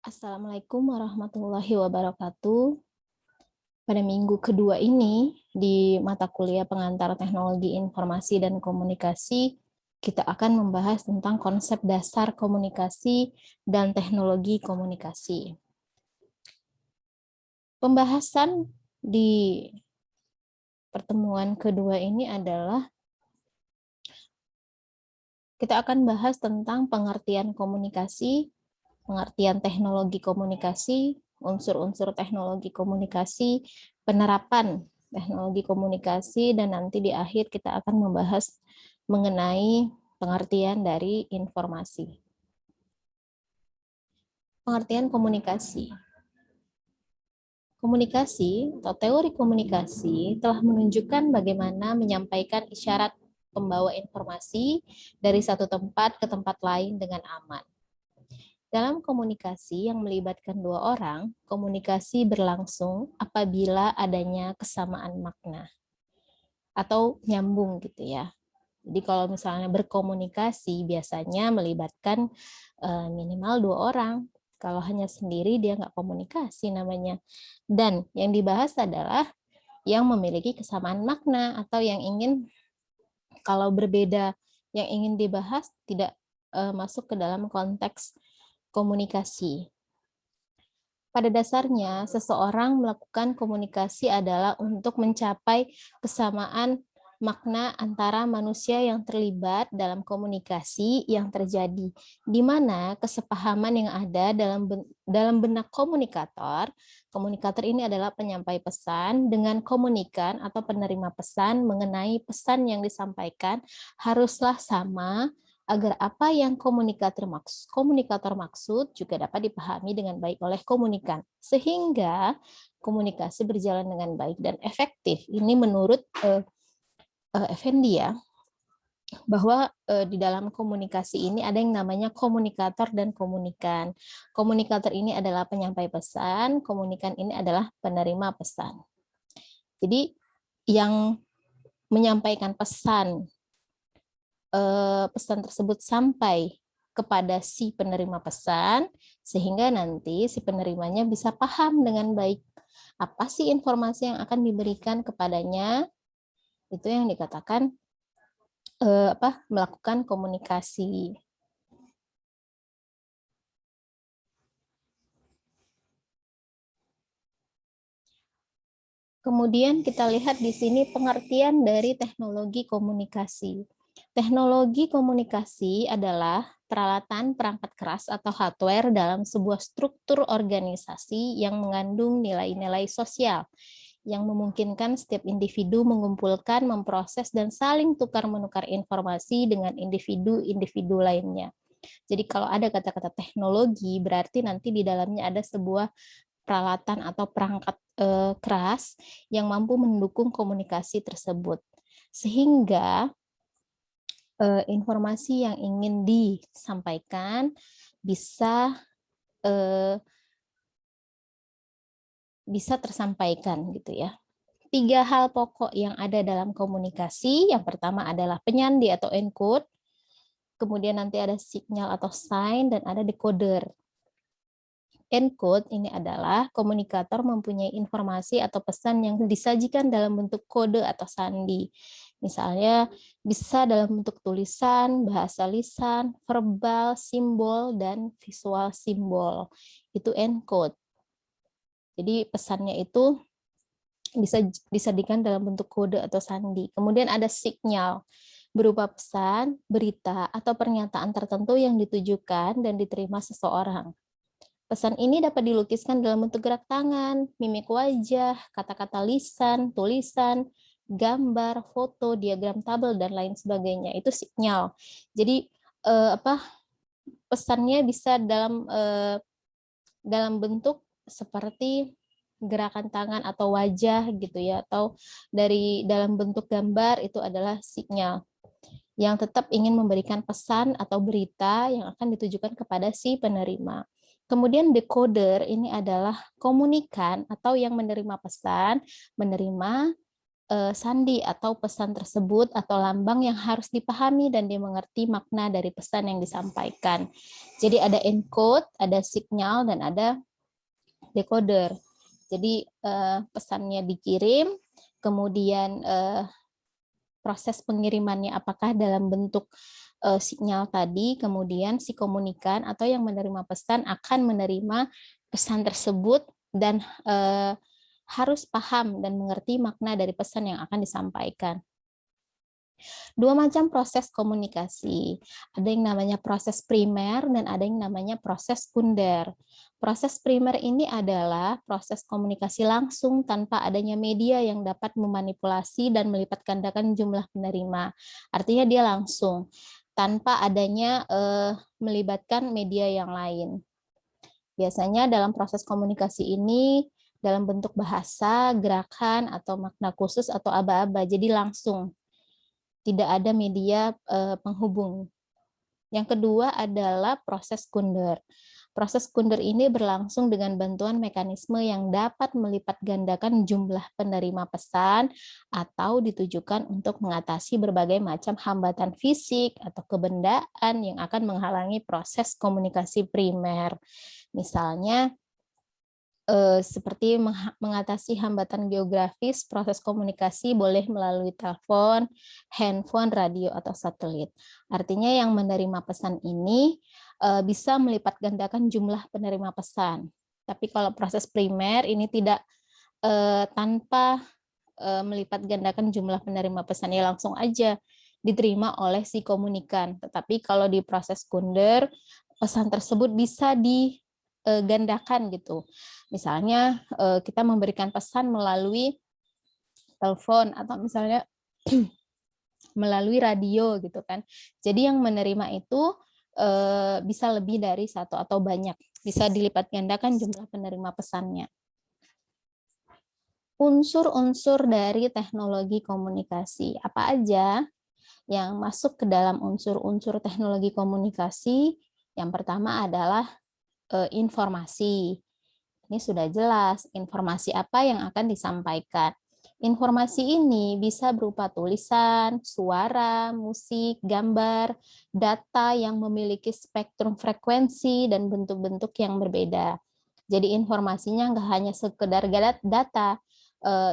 Assalamualaikum warahmatullahi wabarakatuh. Pada minggu kedua ini, di mata kuliah pengantar teknologi informasi dan komunikasi, kita akan membahas tentang konsep dasar komunikasi dan teknologi komunikasi. Pembahasan di pertemuan kedua ini adalah kita akan bahas tentang pengertian komunikasi, pengertian teknologi komunikasi, unsur-unsur teknologi komunikasi, penerapan teknologi komunikasi, dan nanti di akhir kita akan membahas mengenai pengertian dari informasi. Pengertian komunikasi. Komunikasi atau teori komunikasi telah menunjukkan bagaimana menyampaikan isyarat pembawa informasi dari satu tempat ke tempat lain dengan aman. Dalam komunikasi yang melibatkan dua orang, komunikasi berlangsung apabila adanya kesamaan makna atau nyambung gitu ya. Jadi kalau misalnya berkomunikasi biasanya melibatkan minimal dua orang. Kalau hanya sendiri dia nggak komunikasi namanya. Dan yang dibahas adalah yang memiliki kesamaan makna atau yang ingin, kalau berbeda yang ingin dibahas tidak masuk ke dalam konteks komunikasi. Pada dasarnya, seseorang melakukan komunikasi adalah untuk mencapai kesamaan makna antara manusia yang terlibat dalam komunikasi yang terjadi, di mana kesepahaman yang ada dalam benak komunikator. Komunikator ini adalah penyampai pesan dengan komunikan atau penerima pesan mengenai pesan yang disampaikan haruslah sama, agar apa yang komunikator maksud juga dapat dipahami dengan baik oleh komunikan, sehingga komunikasi berjalan dengan baik dan efektif. Ini menurut Effendi ya, bahwa di dalam komunikasi ini ada yang namanya komunikator dan komunikan. Komunikator ini adalah penyampai pesan, komunikan ini adalah penerima pesan. Jadi yang menyampaikan pesan tersebut sampai kepada si penerima pesan, sehingga nanti si penerimanya bisa paham dengan baik apa sih informasi yang akan diberikan kepadanya. Itu yang dikatakan melakukan komunikasi. Kemudian kita lihat di sini pengertian dari teknologi komunikasi. Teknologi komunikasi adalah peralatan perangkat keras atau hardware dalam sebuah struktur organisasi yang mengandung nilai-nilai sosial yang memungkinkan setiap individu mengumpulkan, memproses, dan saling tukar-menukar informasi dengan individu-individu lainnya. Jadi kalau ada kata-kata teknologi, berarti nanti di dalamnya ada sebuah peralatan atau perangkat keras yang mampu mendukung komunikasi tersebut. Sehingga informasi yang ingin disampaikan bisa tersampaikan gitu ya. 3 hal pokok yang ada dalam komunikasi. Yang pertama adalah penyandi atau encode, kemudian nanti ada signal atau sign, dan ada decoder. Encode ini adalah komunikator mempunyai informasi atau pesan yang disajikan dalam bentuk kode atau sandi. Misalnya bisa dalam bentuk tulisan, bahasa lisan, verbal, simbol, dan visual simbol. Itu encode. Jadi pesannya itu bisa disajikan dalam bentuk kode atau sandi. Kemudian ada signal, berupa pesan, berita, atau pernyataan tertentu yang ditujukan dan diterima seseorang. Pesan ini dapat dilukiskan dalam bentuk gerak tangan, mimik wajah, kata-kata lisan, tulisan, gambar, foto, diagram tabel, dan lain sebagainya. Itu sinyal. Jadi pesannya bisa dalam bentuk seperti gerakan tangan atau wajah gitu ya, atau dalam bentuk gambar. Itu adalah sinyal yang tetap ingin memberikan pesan atau berita yang akan ditujukan kepada si penerima. Kemudian decoder ini adalah komunikan atau yang menerima pesan, menerima sandi atau pesan tersebut atau lambang yang harus dipahami dan dimengerti makna dari pesan yang disampaikan. Jadi ada encode, ada signal, dan ada decoder. Jadi pesannya dikirim, kemudian proses pengirimannya apakah dalam bentuk sinyal tadi, kemudian si komunikan atau yang menerima pesan akan menerima pesan tersebut dan harus paham dan mengerti makna dari pesan yang akan disampaikan. Dua macam proses komunikasi. Ada yang namanya proses primer dan ada yang namanya proses sekunder. Proses primer ini adalah proses komunikasi langsung tanpa adanya media yang dapat memanipulasi dan melipat gandakan jumlah penerima. Artinya dia langsung, tanpa adanya melibatkan media yang lain. Biasanya dalam proses komunikasi ini dalam bentuk bahasa, gerakan, atau makna khusus atau aba-aba, jadi langsung. Tidak ada media penghubung. Yang kedua adalah proses sekunder. Proses sekunder ini berlangsung dengan bantuan mekanisme yang dapat melipat gandakan jumlah penerima pesan atau ditujukan untuk mengatasi berbagai macam hambatan fisik atau kebendaan yang akan menghalangi proses komunikasi primer. Misalnya, seperti mengatasi hambatan geografis, proses komunikasi boleh melalui telepon, handphone, radio, atau satelit. Artinya yang menerima pesan ini bisa melipat gandakan jumlah penerima pesan. Tapi kalau proses primer ini tidak tanpa melipat gandakan jumlah penerima pesan, ya langsung aja diterima oleh si komunikan. Tetapi kalau di proses sekunder, pesan tersebut bisa digandakan gitu. Misalnya kita memberikan pesan melalui telepon atau misalnya melalui radio gitu kan. Jadi yang menerima itu bisa lebih dari satu atau banyak. Bisa dilipat gandakan jumlah penerima pesannya. Unsur-unsur dari teknologi komunikasi. Apa aja yang masuk ke dalam unsur-unsur teknologi komunikasi? Yang pertama adalah informasi. Ini sudah jelas informasi apa yang akan disampaikan. Informasi ini bisa berupa tulisan, suara, musik, gambar, data yang memiliki spektrum frekuensi dan bentuk-bentuk yang berbeda. Jadi informasinya nggak hanya sekedar data,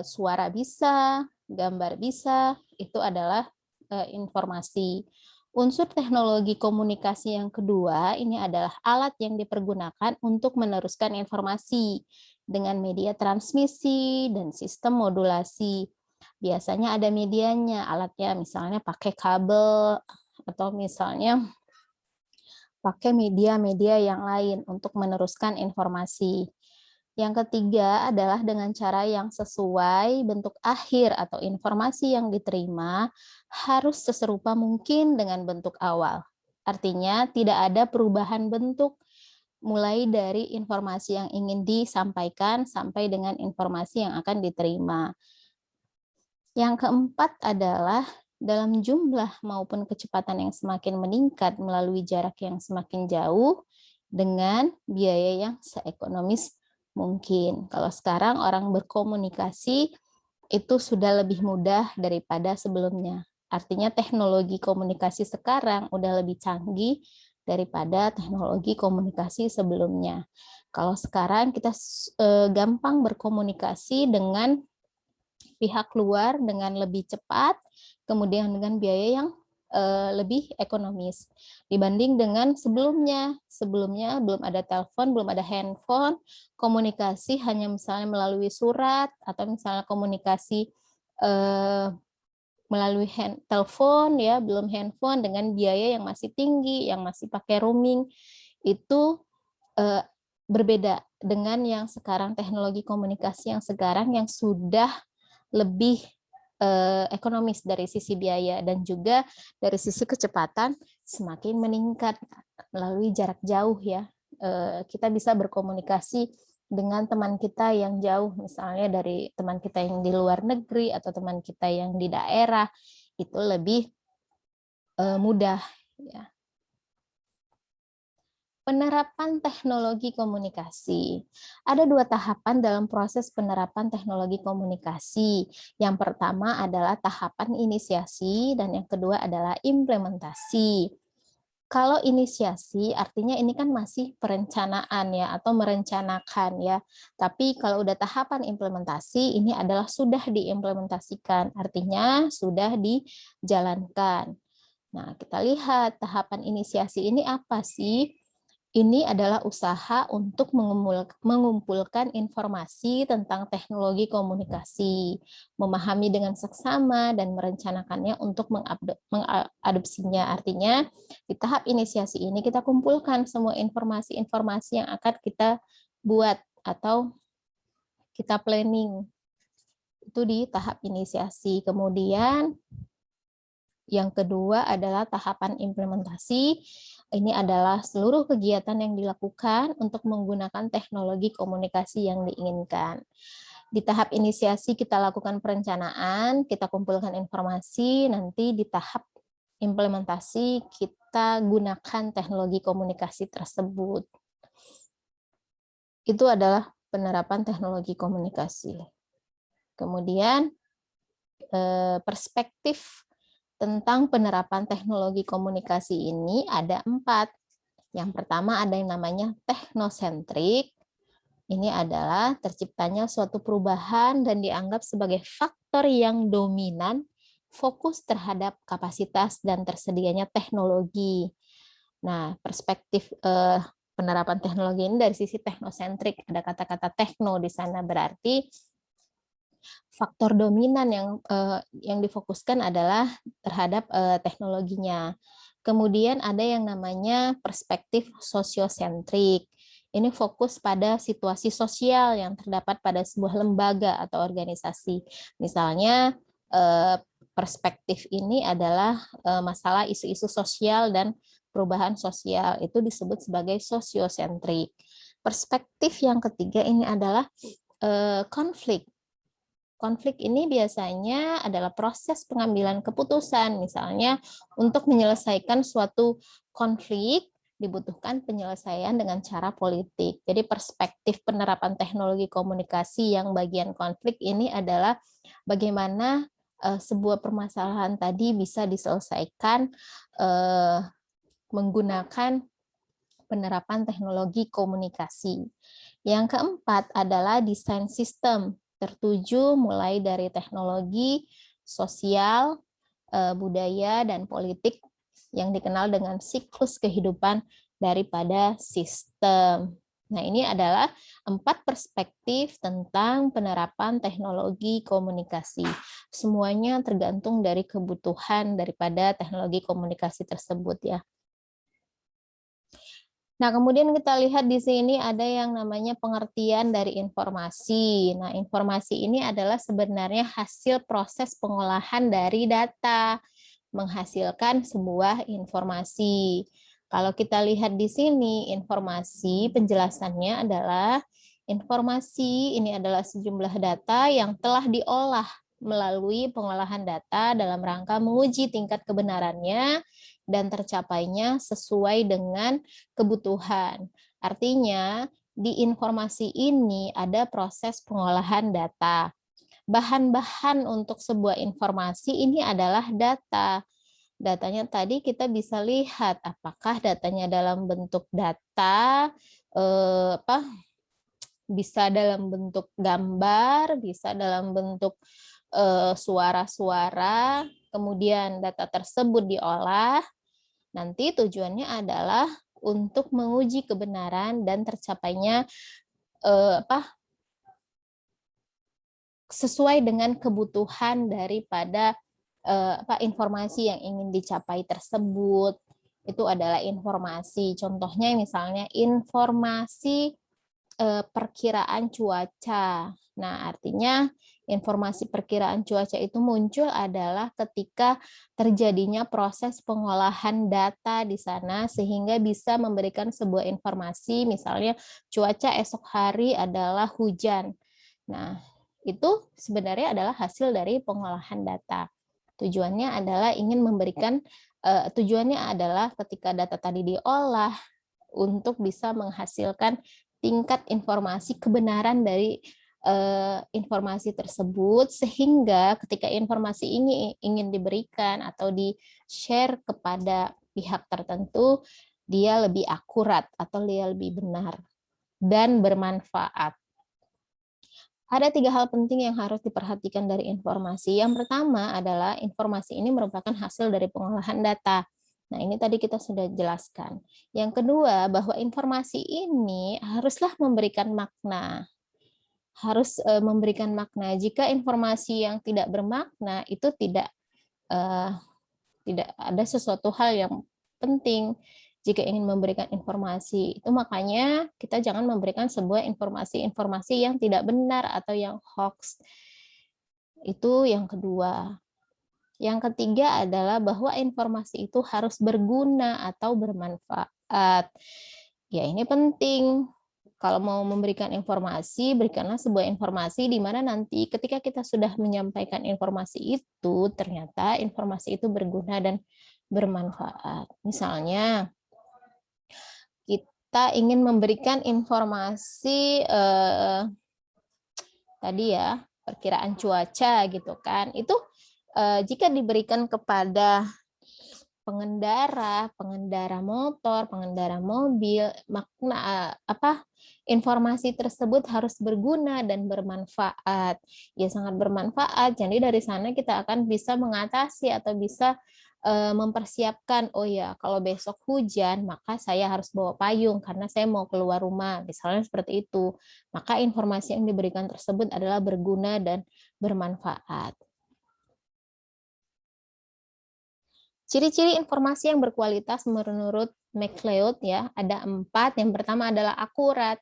suara bisa, gambar bisa, itu adalah informasi. Unsur teknologi komunikasi yang kedua ini adalah alat yang dipergunakan untuk meneruskan informasi dengan media transmisi dan sistem modulasi. Biasanya ada medianya, alatnya misalnya pakai kabel atau misalnya pakai media-media yang lain untuk meneruskan informasi. Yang ketiga adalah dengan cara yang sesuai bentuk akhir atau informasi yang diterima harus seserupa mungkin dengan bentuk awal. Artinya tidak ada perubahan bentuk mulai dari informasi yang ingin disampaikan sampai dengan informasi yang akan diterima. Yang keempat adalah dalam jumlah maupun kecepatan yang semakin meningkat melalui jarak yang semakin jauh dengan biaya yang seekonomis mungkin. Kalau sekarang orang berkomunikasi itu sudah lebih mudah daripada sebelumnya. Artinya teknologi komunikasi sekarang udah lebih canggih daripada teknologi komunikasi sebelumnya. Kalau sekarang kita gampang berkomunikasi dengan pihak luar dengan lebih cepat, kemudian dengan biaya yang lebih ekonomis dibanding dengan sebelumnya. Sebelumnya belum ada telepon, belum ada handphone, komunikasi hanya misalnya melalui surat atau misalnya komunikasi melalui telepon ya, belum handphone dengan biaya yang masih tinggi, yang masih pakai roaming. Itu berbeda dengan yang sekarang teknologi komunikasi yang sekarang yang sudah lebih ekonomis dari sisi biaya dan juga dari sisi kecepatan semakin meningkat melalui jarak jauh ya. Kita bisa berkomunikasi dengan teman kita yang jauh, misalnya dari teman kita yang di luar negeri atau teman kita yang di daerah, itu lebih mudah ya. Penerapan teknologi komunikasi. Ada 2 tahapan dalam proses penerapan teknologi komunikasi. Yang pertama adalah tahapan inisiasi dan yang kedua adalah implementasi. Kalau inisiasi artinya ini kan masih perencanaan ya atau merencanakan ya. Tapi kalau udah tahapan implementasi ini adalah sudah diimplementasikan, artinya sudah dijalankan. Nah, kita lihat tahapan inisiasi ini apa sih? Ini adalah usaha untuk mengumpulkan informasi tentang teknologi komunikasi, memahami dengan seksama, dan merencanakannya untuk mengadopsinya. Artinya, di tahap inisiasi ini kita kumpulkan semua informasi-informasi yang akan kita buat atau kita planning. Itu di tahap inisiasi. Kemudian, yang kedua adalah tahapan implementasi. Ini adalah seluruh kegiatan yang dilakukan untuk menggunakan teknologi komunikasi yang diinginkan. Di tahap inisiasi kita lakukan perencanaan, kita kumpulkan informasi, nanti di tahap implementasi kita gunakan teknologi komunikasi tersebut. Itu adalah penerapan teknologi komunikasi. Kemudian perspektif tentang penerapan teknologi komunikasi ini ada 4. Yang pertama ada yang namanya teknosentrik. Ini adalah terciptanya suatu perubahan dan dianggap sebagai faktor yang dominan, fokus terhadap kapasitas dan tersedianya teknologi. Nah, perspektif penerapan teknologi ini dari sisi teknosentrik, ada kata-kata tekno di sana, berarti faktor dominan yang difokuskan adalah terhadap teknologinya. Kemudian ada yang namanya perspektif sosiosentrik. Ini fokus pada situasi sosial yang terdapat pada sebuah lembaga atau organisasi. Misalnya perspektif ini adalah masalah isu-isu sosial dan perubahan sosial. Itu disebut sebagai sosiosentrik. Perspektif yang ketiga ini adalah konflik. Konflik ini biasanya adalah proses pengambilan keputusan, misalnya untuk menyelesaikan suatu konflik dibutuhkan penyelesaian dengan cara politik. Jadi perspektif penerapan teknologi komunikasi yang bagian konflik ini adalah bagaimana sebuah permasalahan tadi bisa diselesaikan menggunakan penerapan teknologi komunikasi. Yang keempat adalah desain sistem, tertuju mulai dari teknologi, sosial, budaya, dan politik yang dikenal dengan siklus kehidupan daripada sistem. Nah, ini adalah 4 perspektif tentang penerapan teknologi komunikasi. Semuanya tergantung dari kebutuhan daripada teknologi komunikasi tersebut ya. Nah, kemudian kita lihat di sini ada yang namanya pengertian dari informasi. Nah, informasi ini adalah sebenarnya hasil proses pengolahan dari data, menghasilkan sebuah informasi. Kalau kita lihat di sini, informasi penjelasannya adalah informasi ini adalah sejumlah data yang telah diolah melalui pengolahan data dalam rangka menguji tingkat kebenarannya dan tercapainya sesuai dengan kebutuhan. Artinya, di informasi ini ada proses pengolahan data. Bahan-bahan untuk sebuah informasi ini adalah data. Datanya tadi kita bisa lihat apakah datanya dalam bentuk data, bisa dalam bentuk gambar, bisa dalam bentuk suara-suara, kemudian data tersebut diolah. Nanti tujuannya adalah untuk menguji kebenaran dan tercapainya sesuai dengan kebutuhan daripada informasi yang ingin dicapai tersebut. Itu adalah informasi. Contohnya misalnya informasi perkiraan cuaca. Nah, artinya informasi perkiraan cuaca itu muncul adalah ketika terjadinya proses pengolahan data di sana sehingga bisa memberikan sebuah informasi, misalnya cuaca esok hari adalah hujan. Nah, itu sebenarnya adalah hasil dari pengolahan data. Tujuannya adalah ingin memberikan tujuannya adalah ketika data tadi diolah untuk bisa menghasilkan tingkat informasi kebenaran dari informasi tersebut, sehingga ketika informasi ini ingin diberikan atau di-share kepada pihak tertentu, dia lebih akurat atau dia lebih benar dan bermanfaat. Ada 3 hal penting yang harus diperhatikan dari informasi. Yang pertama adalah informasi ini merupakan hasil dari pengolahan data. Nah, ini tadi kita sudah jelaskan. Yang kedua, bahwa informasi ini haruslah memberikan makna. Harus memberikan makna. Jika informasi yang tidak bermakna itu tidak ada sesuatu hal yang penting jika ingin memberikan informasi. Itu makanya kita jangan memberikan sebuah informasi-informasi yang tidak benar atau yang hoax. Itu yang kedua. Yang ketiga adalah bahwa informasi itu harus berguna atau bermanfaat. Ya, ini penting. Kalau mau memberikan informasi, berikanlah sebuah informasi di mana nanti ketika kita sudah menyampaikan informasi itu, ternyata informasi itu berguna dan bermanfaat. Misalnya, kita ingin memberikan informasi tadi ya, perkiraan cuaca gitu kan. Itu jika diberikan kepada pengendara motor, pengendara mobil, makna informasi tersebut harus berguna dan bermanfaat. Ya, sangat bermanfaat. Jadi dari sana kita akan bisa mengatasi atau bisa mempersiapkan, oh ya, kalau besok hujan, maka saya harus bawa payung karena saya mau keluar rumah. Misalnya seperti itu. Maka informasi yang diberikan tersebut adalah berguna dan bermanfaat. Ciri-ciri informasi yang berkualitas menurut McLeod ya, ada 4. Yang pertama adalah akurat.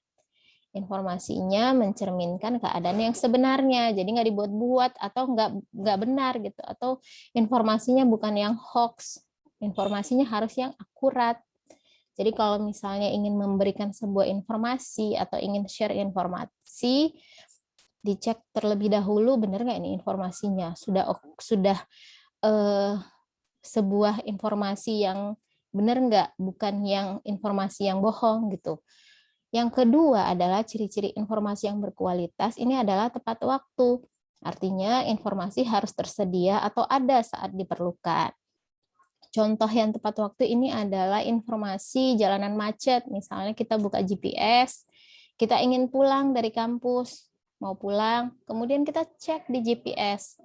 Informasinya mencerminkan keadaan yang sebenarnya, jadi nggak dibuat-buat atau nggak benar gitu, atau informasinya bukan yang hoax. Informasinya harus yang akurat. Jadi kalau misalnya ingin memberikan sebuah informasi atau ingin share informasi, dicek terlebih dahulu benar nggak ini informasinya, sudah sebuah informasi yang benar nggak, bukan yang informasi yang bohong gitu. Yang kedua adalah ciri-ciri informasi yang berkualitas, ini adalah tepat waktu. Artinya informasi harus tersedia atau ada saat diperlukan. Contoh yang tepat waktu ini adalah informasi jalanan macet. Misalnya kita buka GPS, kita ingin pulang dari kampus, mau pulang, kemudian kita cek di GPS.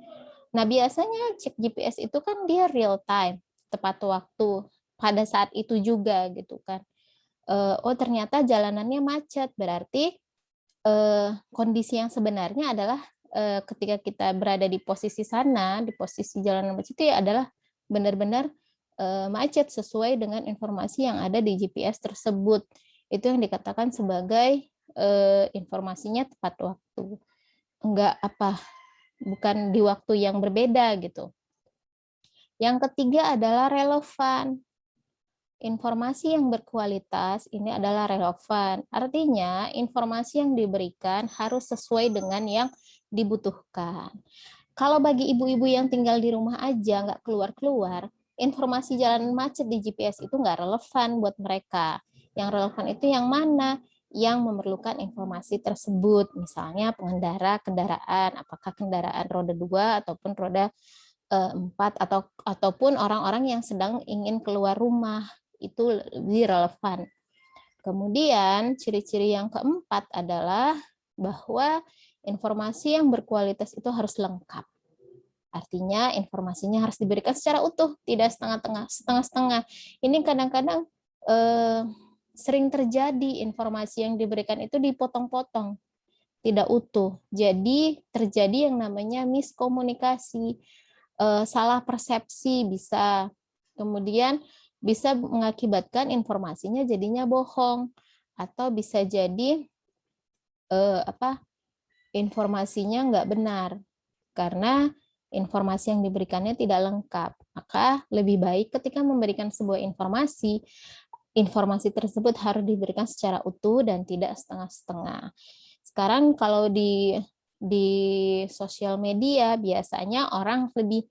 Nah, biasanya cek GPS itu kan dia real time, tepat waktu, pada saat itu juga gitu kan. Oh ternyata jalanannya macet, berarti kondisi yang sebenarnya adalah ketika kita berada di posisi sana, di posisi jalanan macet itu ya adalah benar-benar macet sesuai dengan informasi yang ada di GPS tersebut. Itu yang dikatakan sebagai informasinya tepat waktu. Bukan di waktu yang berbeda gitu. Yang ketiga adalah relevan. Informasi yang berkualitas ini adalah relevan. Artinya, informasi yang diberikan harus sesuai dengan yang dibutuhkan. Kalau bagi ibu-ibu yang tinggal di rumah aja, nggak keluar-keluar, informasi jalan macet di GPS itu nggak relevan buat mereka. Yang relevan itu yang mana? Yang memerlukan informasi tersebut. Misalnya pengendara kendaraan, apakah kendaraan roda 2 ataupun roda 4, ataupun orang-orang yang sedang ingin keluar rumah. Itu lebih relevan. Kemudian ciri-ciri yang keempat adalah bahwa informasi yang berkualitas itu harus lengkap. Artinya informasinya harus diberikan secara utuh, tidak setengah-setengah. Ini kadang-kadang sering terjadi informasi yang diberikan itu dipotong-potong, tidak utuh. Jadi terjadi yang namanya miskomunikasi, salah persepsi bisa. Kemudian bisa mengakibatkan informasinya jadinya bohong, atau bisa jadi informasinya nggak benar karena informasi yang diberikannya tidak lengkap. Maka lebih baik ketika memberikan sebuah informasi tersebut harus diberikan secara utuh dan tidak setengah-setengah. Sekarang kalau di sosial media biasanya orang lebih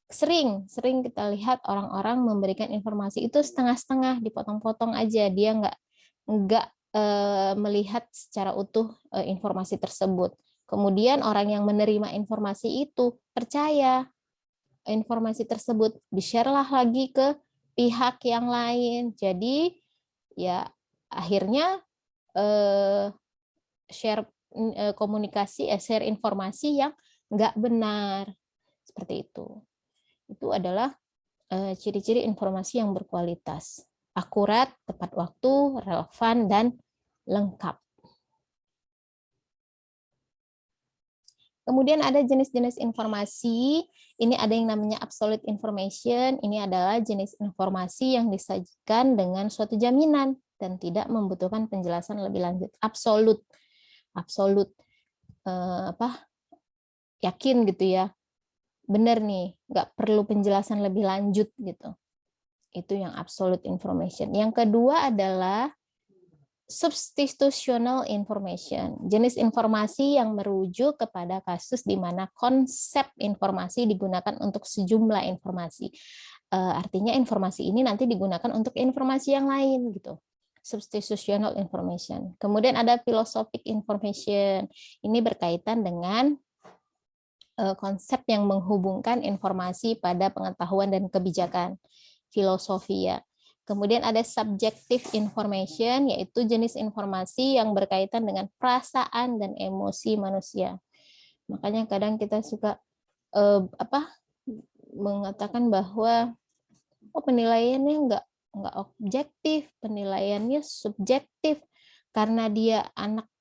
sering kita lihat orang-orang memberikan informasi itu setengah-setengah, dipotong-potong aja, dia nggak melihat secara utuh informasi tersebut. Kemudian orang yang menerima informasi itu percaya informasi tersebut, di-share lah lagi ke pihak yang lain. Jadi ya akhirnya share komunikasi, share informasi yang nggak benar. Seperti itu. Itu adalah ciri-ciri informasi yang berkualitas, akurat, tepat waktu, relevan, dan lengkap. Kemudian ada jenis-jenis informasi. Ini ada yang namanya absolute information. Ini adalah jenis informasi yang disajikan dengan suatu jaminan dan tidak membutuhkan penjelasan lebih lanjut. Absolut, absolut, yakin gitu ya. Benar nih, nggak perlu penjelasan lebih lanjut gitu. Itu yang absolute information. Yang kedua adalah substitutional information, jenis informasi yang merujuk kepada kasus di mana konsep informasi digunakan untuk sejumlah informasi. Artinya informasi ini nanti digunakan untuk informasi yang lain gitu. Substitutional information. Kemudian ada philosophic information. Ini berkaitan dengan konsep yang menghubungkan informasi pada pengetahuan dan kebijakan. Filosofi ya. Kemudian ada subjective information, yaitu jenis informasi yang berkaitan dengan perasaan dan emosi manusia. Makanya kadang kita suka mengatakan bahwa penilaiannya nggak objektif, penilaiannya subjektif karena dia anak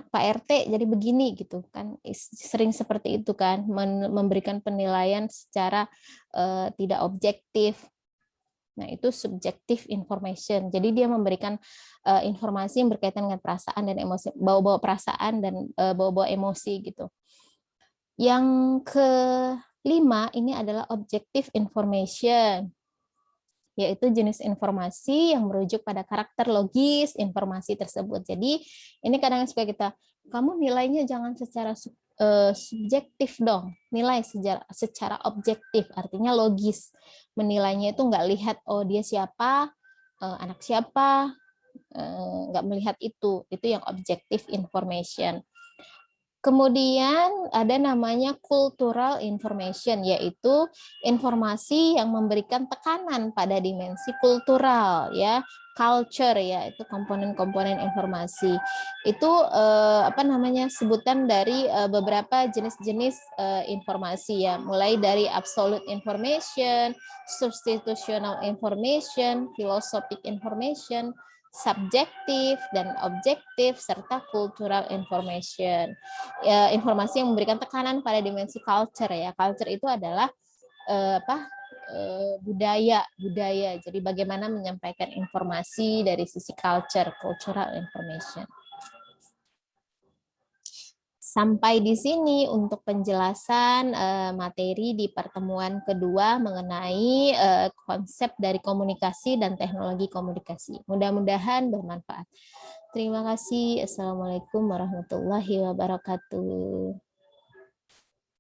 Pak RT jadi begini gitu kan, sering seperti itu kan, memberikan penilaian secara tidak objektif. Nah, itu subjective information. Jadi dia memberikan informasi yang berkaitan dengan perasaan dan emosi, bawa-bawa perasaan dan bawa-bawa emosi gitu. Yang kelima ini adalah objective information, yaitu jenis informasi yang merujuk pada karakter logis informasi tersebut. Jadi ini kadang suka kita, kamu nilainya jangan secara subjektif dong, nilai secara objektif, artinya logis. Menilainya itu nggak lihat oh dia siapa, anak siapa, nggak melihat itu yang objective information. Kemudian ada namanya cultural information, yaitu informasi yang memberikan tekanan pada dimensi kultural, ya, culture, ya, itu komponen-komponen informasi. Itu sebutan dari beberapa jenis-jenis informasi ya, mulai dari absolute information, substitutional information, philosophic information, subjektif dan objektif, serta cultural information. Ya, informasi yang memberikan tekanan pada dimensi culture ya. Culture itu adalah budaya. Jadi bagaimana menyampaikan informasi dari sisi cultural information. Sampai di sini untuk penjelasan materi di pertemuan kedua mengenai konsep dari komunikasi dan teknologi komunikasi. Mudah-mudahan bermanfaat. Terima kasih. Assalamualaikum warahmatullahi wabarakatuh.